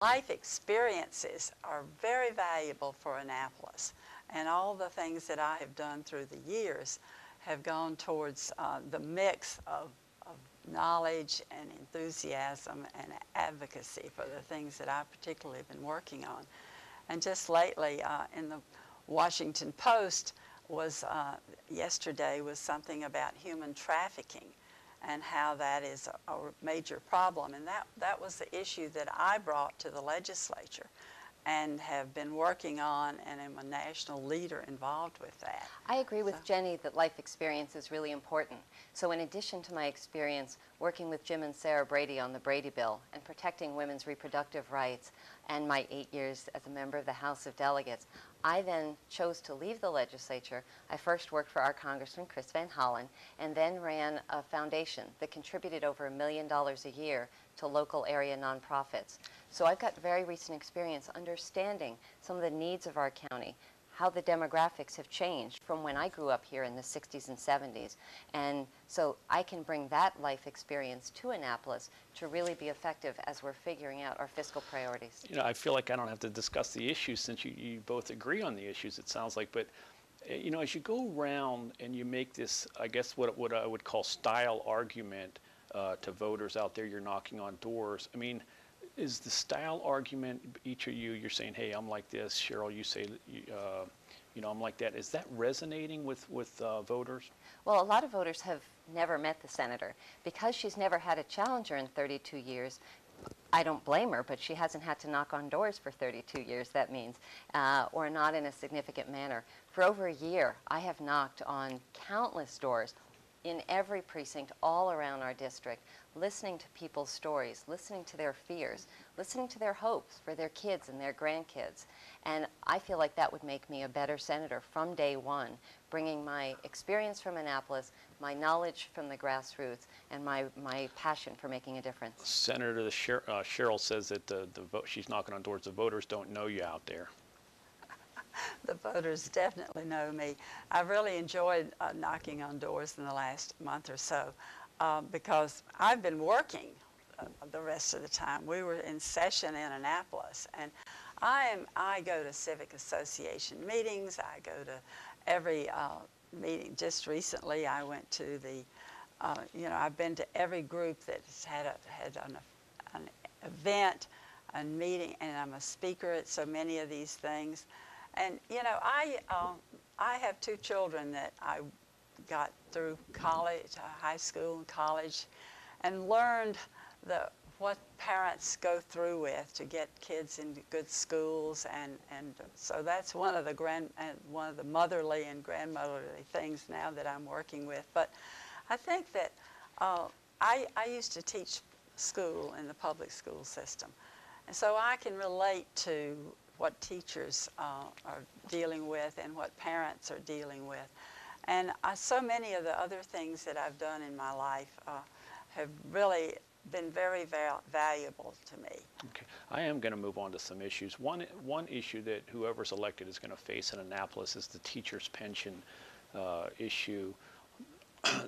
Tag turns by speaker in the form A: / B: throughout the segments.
A: life experiences are very valuable for Annapolis. And all the things that I have done through the years have gone towards the mix of knowledge and enthusiasm and advocacy for the things that I've particularly been working on. And just lately in the Washington Post was yesterday was something about human trafficking and how that is a major problem. And that was the issue that I brought to the legislature and have been working on, and am a national leader involved with that.
B: I agree with Jenny that life experience is really important. So in addition to my experience working with Jim and Sarah Brady on the Brady Bill and protecting women's reproductive rights, and my 8 years as a member of the House of Delegates, I then chose to leave the legislature. I first worked for our Congressman, Chris Van Hollen, and then ran a foundation that contributed over $1 million a year to local area nonprofits. So I've got very recent experience understanding some of the needs of our county, how the demographics have changed from when I grew up here in the 60s and 70s. And so I can bring that life experience to Annapolis to really be effective as we're figuring out our fiscal priorities.
C: You know, I feel like I don't have to discuss the issues since you both agree on the issues, it sounds like. But, you know, as you go around and you make this, I guess what I would call style argument to voters out there, you're knocking on doors. I mean, is the style argument, each of you, you're saying, hey, I'm like this. Cheryl, you say, you know, I'm like that. Is that resonating with voters?
B: Well, a lot of voters have never met the senator. Because she's never had a challenger in 32 years, I don't blame her, but she hasn't had to knock on doors for 32 years, that means, or not in a significant manner. For over a year, I have knocked on countless doors in every precinct all around our district, listening to people's stories, listening to their fears, listening to their hopes for their kids and their grandkids. And I feel like that would make me a better senator from day one, bringing my experience from Annapolis, my knowledge from the grassroots, and my passion for making a difference.
C: Senator Cheryl says that she's knocking on doors. The voters don't know you out there.
A: The voters definitely know me. I've really enjoyed knocking on doors in the last month or so because I've been working the rest of the time. We were in session in Annapolis, and I go to civic association meetings. I go to every meeting. Just recently, I went to the, you know, I've been to every group that's had an event, a meeting, and I'm a speaker at so many of these things. And, you know, I have two children that I got through college, high school and college, and learned what parents go through with to get kids into good schools, and so that's one of the motherly and grandmotherly things now that I'm working with. But I think that I used to teach school in the public school system, and so I can relate to what teachers are dealing with and what parents are dealing with. And so many of the other things that I've done in my life have really been very valuable to me.
C: Okay, I am going to move on to some issues. One issue that whoever's elected is going to face in Annapolis is the teachers' pension issue.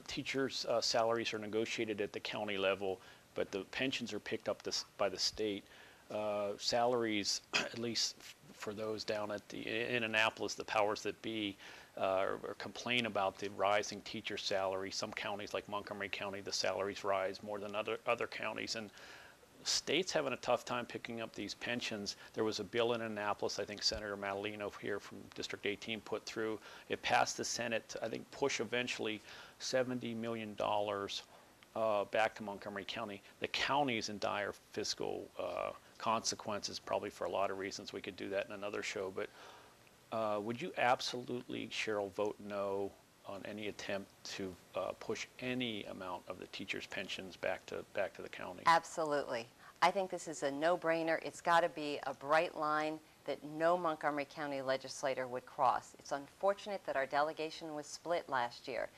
C: Teachers' salaries are negotiated at the county level, but the pensions are picked up by the state. Salaries, at least for those down at in Annapolis, the powers that be complain about the rising teacher salary. Some counties like Montgomery County, the salaries rise more than other counties, and states having a tough time picking up these pensions. There was a bill in Annapolis, I think Senator Madaleno here from District 18 put through. It passed the Senate to, I think, push eventually $70 million back to Montgomery County. The county is in dire fiscal consequences, probably for a lot of reasons. We could do that in another show, but would you absolutely, Cheryl, vote no on any attempt to push any amount of the teachers' pensions back to the county?
B: Absolutely. I think this is a no-brainer. It's got to be a bright line that no Montgomery County legislator would cross. It's unfortunate that our delegation was split last year.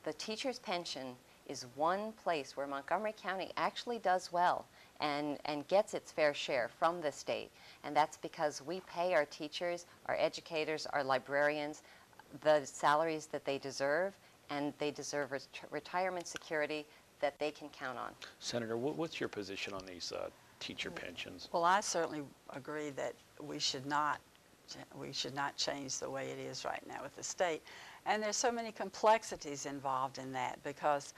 B: The teachers' pension is one place where Montgomery County actually does well and gets its fair share from the state. And that's because we pay our teachers, our educators, our librarians the salaries that they deserve, and they deserve retirement security that they can count on.
C: Senator, what's your position on these teacher pensions.
A: Well, I certainly agree that we should not change the way it is right now with the state. And there's so many complexities involved in that because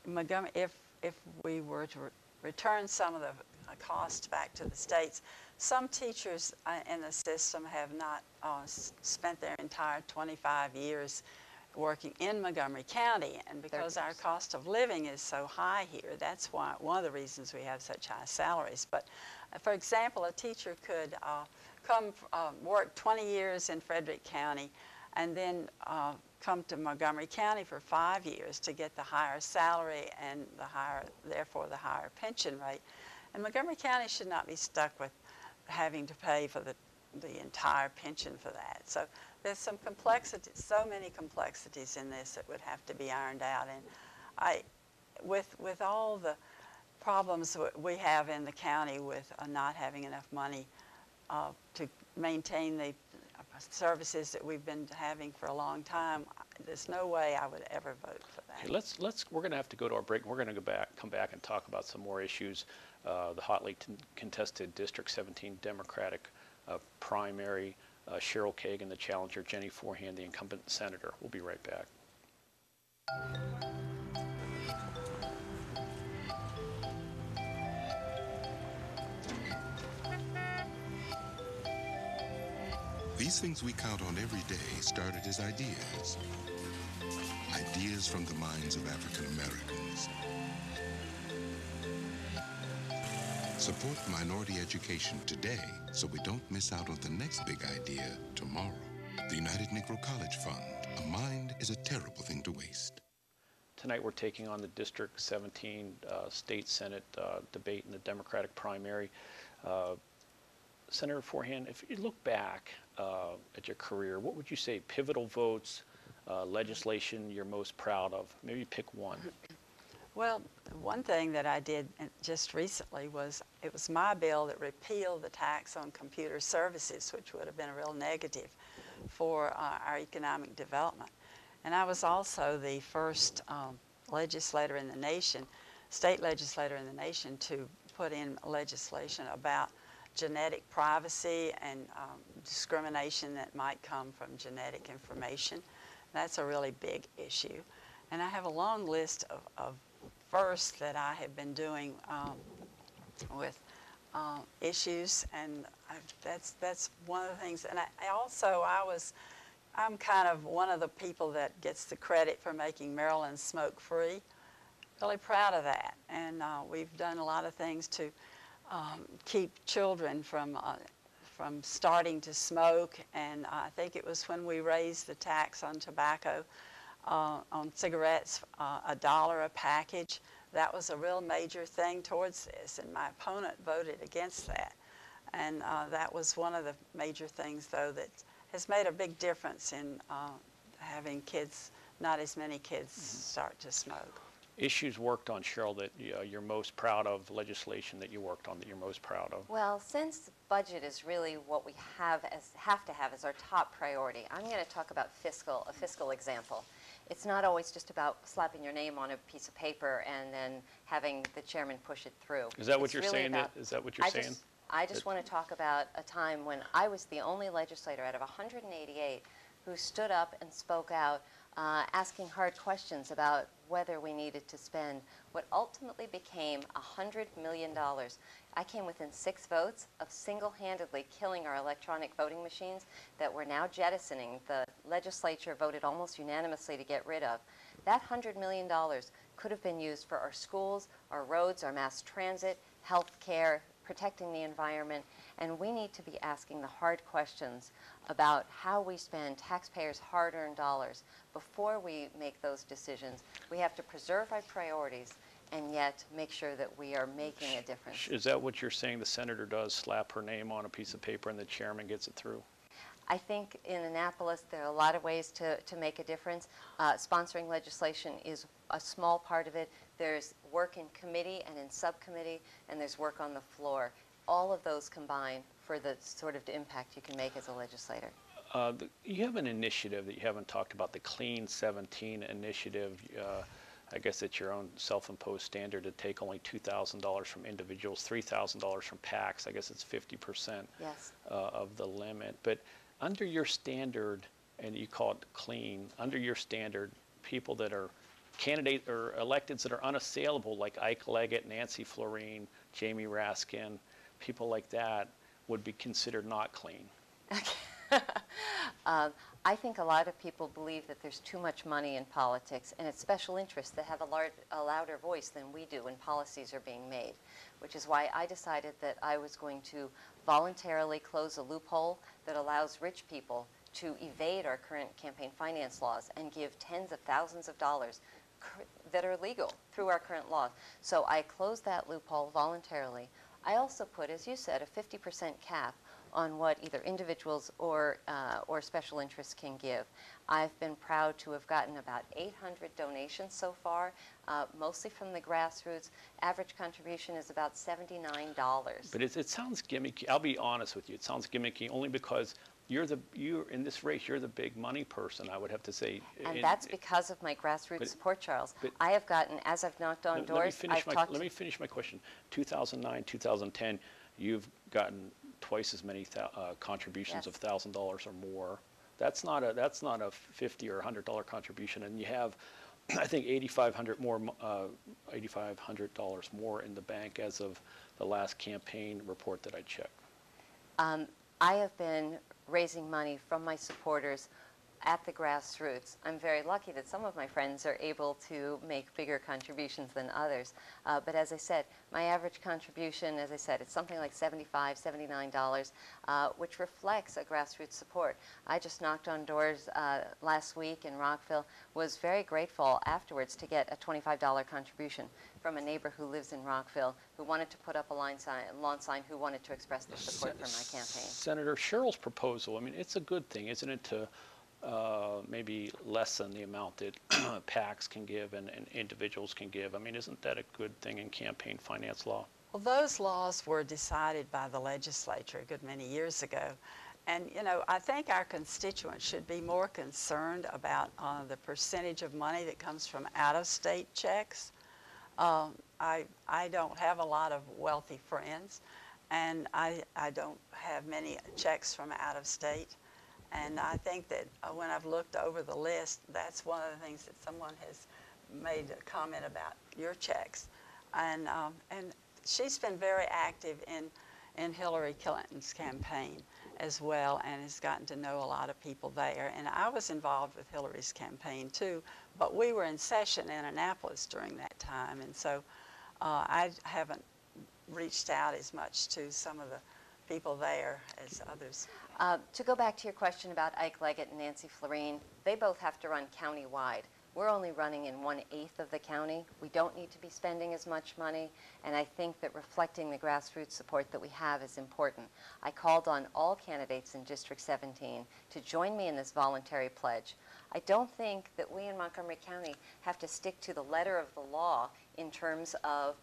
A: Montgomery, if we were to return some of the costs back to the states, some teachers in the system have not spent their entire 25 years working in Montgomery County, and because our cost of living is so high here, that's why one of the reasons we have such high salaries. But for example, a teacher could come work 20 years in Frederick County and then come to Montgomery County for 5 years to get the higher salary and therefore the higher pension rate. And Montgomery County should not be stuck with having to pay for the entire pension for that. So there's some complexities, so many complexities in this that would have to be ironed out. And with all the problems we have in the county with not having enough money to maintain the services that we've been having for a long time, there's no way I would ever vote for that.
C: Okay, we're going to have to go to our break. We're going to come back and talk about some more issues. The hotly contested District 17 Democratic primary, Cheryl Kagan, the challenger, Jenny Forehand, the incumbent senator. We'll be right back.
D: These things we count on every day started as ideas. Ideas from the minds of African Americans. Support minority education today so we don't miss out on the next big idea tomorrow. The United Negro College Fund. A mind is a terrible thing to waste.
C: Tonight we're taking on the District 17 State Senate debate in the Democratic primary. Senator Forehand, if you look back at your career, what would you say pivotal votes, legislation you're most proud of? Maybe pick one.
A: Well, one thing that I did just recently was, it was my bill that repealed the tax on computer services, which would have been a real negative for our economic development. And I was also the first legislator in the nation, state legislator in the nation, to put in legislation about genetic privacy and discrimination that might come from genetic information. That's a really big issue. And I have a long list of firsts that I have been doing with issues, and that's one of the things. And I'm kind of one of the people that gets the credit for making Maryland smoke-free. Really proud of that. And we've done a lot of things to keep children from starting to smoke. And I think it was when we raised the tax on tobacco, on cigarettes, $1 a package. That was a real major thing towards this, and my opponent voted against that. And that was one of the major things, though, that has made a big difference in having kids, not as many kids start to smoke.
C: Issues worked on, Cheryl, that you're most proud of, legislation that you worked on that you're most proud of?
B: Well, since budget is really what we have to have as our top priority, I'm going to talk about a fiscal example. It's not always just about slapping your name on a piece of paper and then having the chairman push it through.
C: Is that what you're saying? Is that what you're saying?
B: I just want to talk about a time when I was the only legislator out of 188 who stood up and spoke out, asking hard questions about whether we needed to spend what ultimately became $100 million. I came within 6 votes of single-handedly killing our electronic voting machines that we're now jettisoning. The legislature voted almost unanimously to get rid of. That $100 million could have been used for our schools, our roads, our mass transit, health care, protecting the environment, and we need to be asking the hard questions about how we spend taxpayers' hard-earned dollars. Before we make those decisions, we have to preserve our priorities and yet make sure that we are making a difference.
C: Is that what you're saying the senator does, slap her name on a piece of paper and the chairman gets it through?
B: I think in Annapolis there are a lot of ways to make a difference. Sponsoring legislation is a small part of it. There's work in committee and in subcommittee, and there's work on the floor. All of those combine for the sort of impact you can make as a legislator.
C: You have an initiative that you haven't talked about, the Clean 17 initiative. I guess it's your own self-imposed standard to take only $2,000 from individuals, $3,000 from PACs. I guess it's 50%
B: Yes.
C: of the limit. But under your standard, and you call it clean, under your standard, people that are candidates or electeds that are unassailable, like Ike Leggett, Nancy Florine, Jamie Raskin, people like that, would be considered not clean.
B: I think a lot of people believe that there's too much money in politics, and it's special interests that have a louder voice than we do when policies are being made, which is why I decided that I was going to voluntarily close a loophole that allows rich people to evade our current campaign finance laws and give tens of thousands of dollars that are legal through our current laws. So I closed that loophole voluntarily. I also put, as you said, a 50% cap on what either individuals or special interests can give. I've been proud to have gotten about 800 donations so far, mostly from the grassroots. Average contribution is about $79.
C: But it sounds gimmicky. I'll be honest with you. It sounds gimmicky only because you're in this race, you're the big money person, I would have to say.
B: And that's because of my grassroots support, Charles. I have gotten, as I've knocked on doors,
C: let me finish my question. 2009, 2010, you've gotten twice as many contributions of $1,000 or more. That's not a $50 or $100 contribution, and you have, I think, $8,500 more in the bank as of the last campaign report that I checked.
B: I have been raising money from my supporters at the grassroots. I'm very lucky that some of my friends are able to make bigger contributions than others. But as I said, my average contribution, as I said, it's something like $75, $79, which reflects a grassroots support. I just knocked on doors last week in Rockville, was very grateful afterwards to get a $25 contribution from a neighbor who lives in Rockville who wanted to put up a lawn sign, who wanted to express their support for my campaign.
C: Senator, Cheryl's proposal, I mean, it's a good thing, isn't it, to maybe lessen the amount that PACs can give and individuals can give? I mean, isn't that a good thing in campaign finance law?
A: Well, those laws were decided by the legislature a good many years ago. And, you know, I think our constituents should be more concerned about the percentage of money that comes from out-of-state checks. I don't have a lot of wealthy friends, and I don't have many checks from out of state. And I think that when I've looked over the list, that's one of the things that someone has made a comment about, your checks. And she's been very active in Hillary Clinton's campaign as well, and has gotten to know a lot of people there. And I was involved with Hillary's campaign too, but we were in session in Annapolis during that time, and so I haven't reached out as much to some of the people there as others.
B: To go back to your question about Ike Leggett and Nancy Florine, they both have to run county-wide. We're only running in 1/8 of the county. We don't need to be spending as much money, and I think that reflecting the grassroots support that we have is important. I called on all candidates in District 17 to join me in this voluntary pledge. I don't think that we in Montgomery County have to stick to the letter of the law in terms of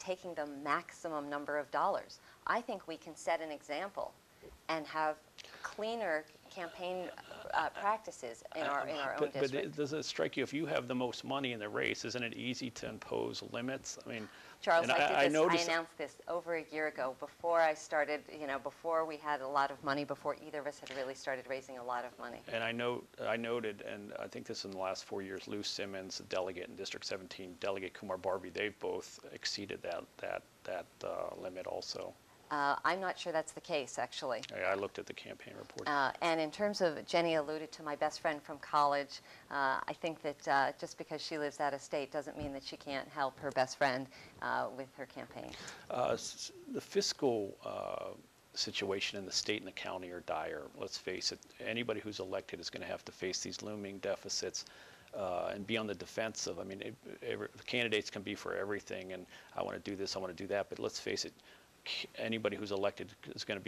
B: taking the maximum number of dollars. I think we can set an example and have cleaner campaign practices in our own district.
C: But does it strike you, if you have the most money in the race, isn't it easy to impose limits? I mean,
B: Charles, I announced this over a year ago, before I started, you know, before we had a lot of money, before either of us had really started raising a lot of money.
C: And I noted, and I think this in the last 4 years, Lou Simmons, the delegate in District 17, Delegate Kumar Barbie, they've both exceeded that limit also.
B: I'm not sure that's the case, actually.
C: I looked at the campaign report.
B: And in terms of, Jenny alluded to my best friend from college. I think that just because she lives out of state doesn't mean that she can't help her best friend with her campaign.
C: The fiscal situation in the state and the county are dire. Let's face it, anybody who's elected is going to have to face these looming deficits and be on the defensive. I mean, the candidates can be for everything, and I want to do this, I want to do that, but let's face it, anybody who's elected is going to be